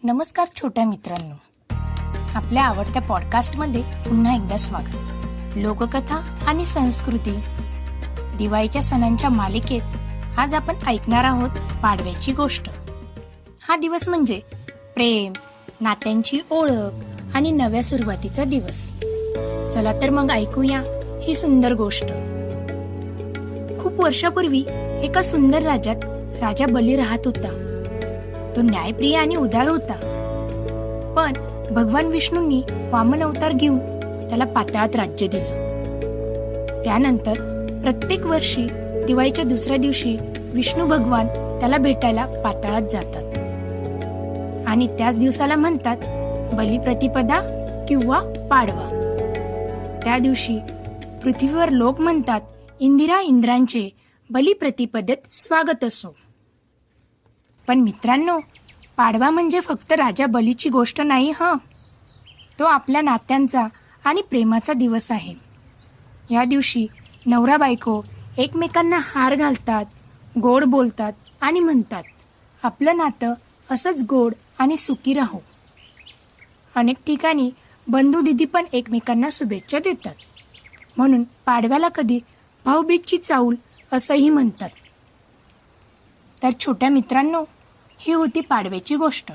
नमस्कार छोट्या मित्रांनो, आपल्या आवडत्या पॉडकास्टमध्ये पुन्हा एकदा स्वागत. लोककथा आणि संस्कृती दिवाळीच्या सणांच्या मालिकेत आज आपण ऐकणार आहोत पाडव्याची गोष्ट. हा दिवस म्हणजे प्रेम, नात्यांची ओळख आणि नव्या सुरुवातीचा दिवस. चला तर मग ऐकूया ही सुंदर गोष्ट. खूप वर्षापूर्वी एका सुंदर राज्यात राजा बली राहत होता. तो न्यायप्रिय आणि उदार होता. पण भगवान विष्णूंनी वामन अवतार घेऊन त्याला पाताळात राज्य दिलं. त्यानंतर प्रत्येक वर्षी दिवाळीच्या दुसऱ्या दिवशी विष्णू भगवान त्याला भेटायला पाताळात जातात आणि त्याच दिवसाला म्हणतात बलिप्रतिपदा किंवा पाडवा. त्या दिवशी पृथ्वीवर लोक म्हणतात, इंदिरा इंद्रांचे बलिप्रतिपदेत स्वागत असो. पण मित्रांनो, पाडवा म्हणजे फक्त राजा बलीची गोष्ट नाही हं. तो आपल्या नात्यांचा आणि प्रेमाचा दिवस आहे. या दिवशी नवरा बायको एकमेकांना हार घालतात, गोड बोलतात आणि म्हणतात आपलं नातं असंच गोड आणि सुखी राहो. अनेक ठिकाणी बंधू दिदी पण एकमेकांना शुभेच्छा देतात. म्हणून पाडव्याला कधी भाऊबीजची चाऊल असंही म्हणतात. तर छोट्या मित्रांनो, ही होती पाडव्याची गोष्ट.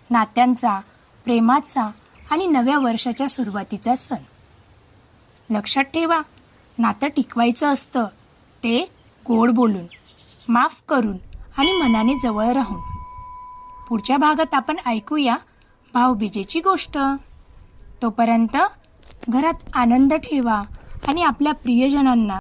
नात्यांचा, प्रेमाचा आणि नव्या वर्षाच्या सुरुवातीचा सण. लक्षात ठेवा, नातं टिकवायचं असतं ते गोड बोलून, माफ करून आणि मनाने जवळ राहून. पुढच्या भागात आपण ऐकूया भाऊबीजेची गोष्ट. तोपर्यंत घरात आनंद ठेवा आणि आपल्या प्रियजनांना